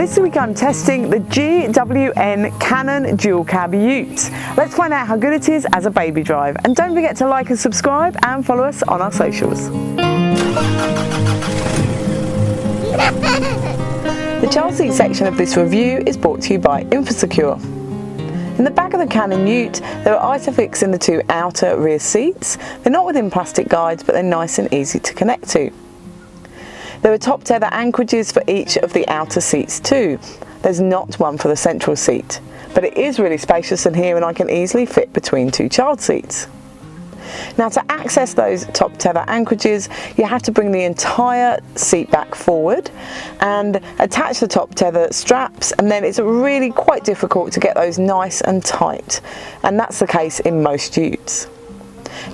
This week I'm testing the GWM Cannon Dual Cab Ute. Let's find out how good it is as a baby drive. And don't forget to like and subscribe and follow us on our socials. The child seat section of this review is brought to you by Infosecure. In the back of the Cannon Ute, there are Isofix in the two outer rear seats. They're not within plastic guides, but they're nice and easy to connect to. There are top tether anchorages for each of the outer seats too. There's not one for the central seat, but it is really spacious in here and I can easily fit between two child seats. Now, to access those top tether anchorages, you have to bring the entire seat back forward and attach the top tether straps, and then it's really quite difficult to get those nice and tight, and that's the case in most Utes.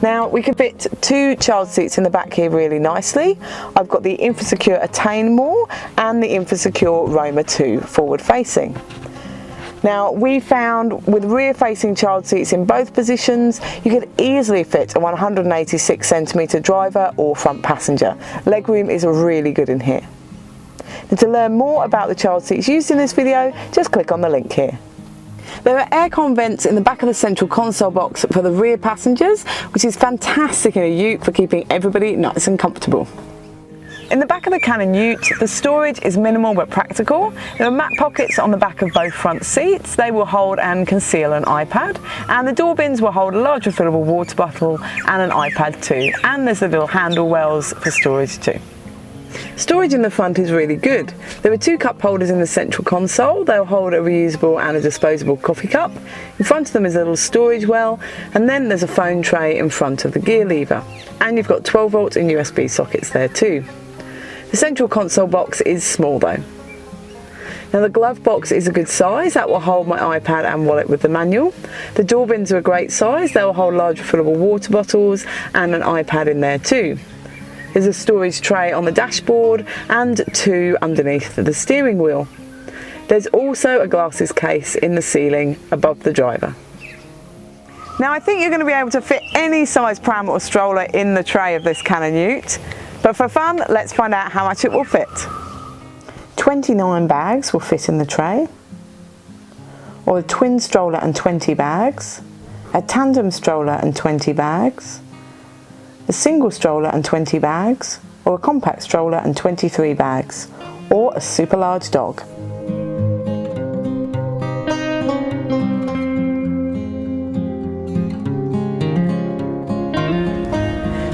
Now, we can fit two child seats in the back here really nicely. I've got the Infosecure Attain More and the Infosecure Roma 2 forward facing. Now, we found with rear facing child seats in both positions, you could easily fit a 186 centimetre driver or front passenger. Legroom is really good in here. And to learn more about the child seats used in this video, just click on the link here. There are aircon vents in the back of the central console box for the rear passengers, which is fantastic in a Ute for keeping everybody nice and comfortable. In the back of the Cannon Ute, the storage is minimal but practical. There are mat pockets on the back of both front seats. They will hold and conceal an iPad, and the door bins will hold a large refillable water bottle and an iPad too, and there's the little handle wells for storage too. Storage in the front is really good. There are two cup holders in the central console. They'll hold a reusable and a disposable coffee cup. In front of them is a little storage well, and then there's a phone tray in front of the gear lever. And you've got 12 volt and USB sockets there too. The central console box is small though. Now, the glove box is a good size. That will hold my iPad and wallet with the manual. The door bins are a great size. They will hold large refillable water bottles and an iPad in there too. There's a storage tray on the dashboard and two underneath the steering wheel. There's also a glasses case in the ceiling above the driver. Now, I think you're going to be able to fit any size pram or stroller in the tray of this Cannon Ute. But for fun, let's find out how much it will fit. 29 bags will fit in the tray, or a twin stroller and 20 bags, a tandem stroller and 20 bags, a single stroller and 20 bags, or a compact stroller and 23 bags, or a super large dog.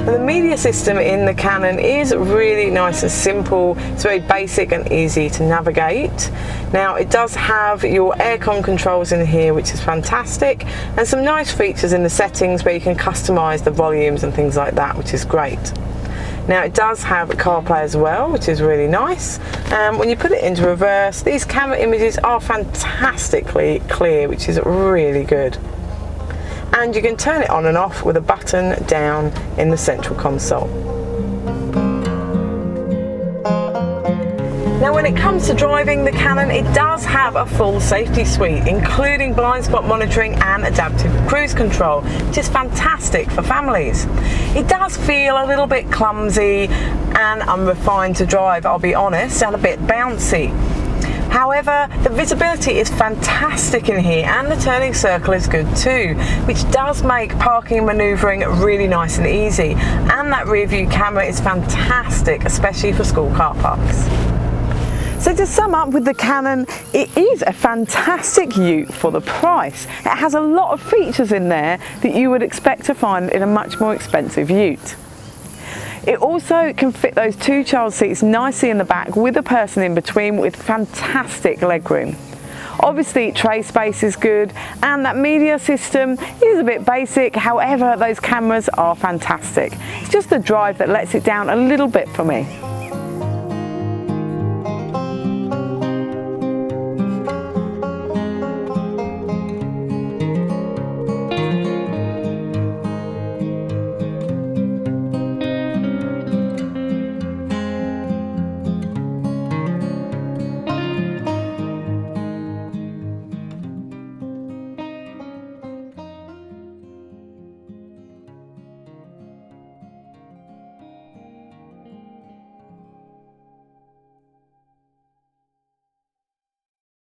The media system in the Cannon is really nice and simple. It's very basic and easy to navigate. Now, it does have your aircon controls in here, which is fantastic, and some nice features in the settings where you can customize the volumes and things like that, which is great. Now, it does have CarPlay as well, which is really nice. When you put it into reverse, these camera images are fantastically clear, which is really good. And you can turn it on and off with a button down in the central console. Now, when it comes to driving the Cannon, it does have a full safety suite, including blind spot monitoring and adaptive cruise control, which is fantastic for families. It does feel a little bit clumsy and unrefined to drive, I'll be honest, and a bit bouncy. However, the visibility is fantastic in here, and the turning circle is good too, which does make parking and manoeuvring really nice and easy. And that rear view camera is fantastic, especially for school car parks. So to sum up with the Cannon, it is a fantastic Ute for the price. It has a lot of features in there that you would expect to find in a much more expensive Ute. It also can fit those two child seats nicely in the back with a person in between, with fantastic legroom. Obviously, tray space is good, and that media system is a bit basic. However, those cameras are fantastic. It's just the drive that lets it down a little bit for me.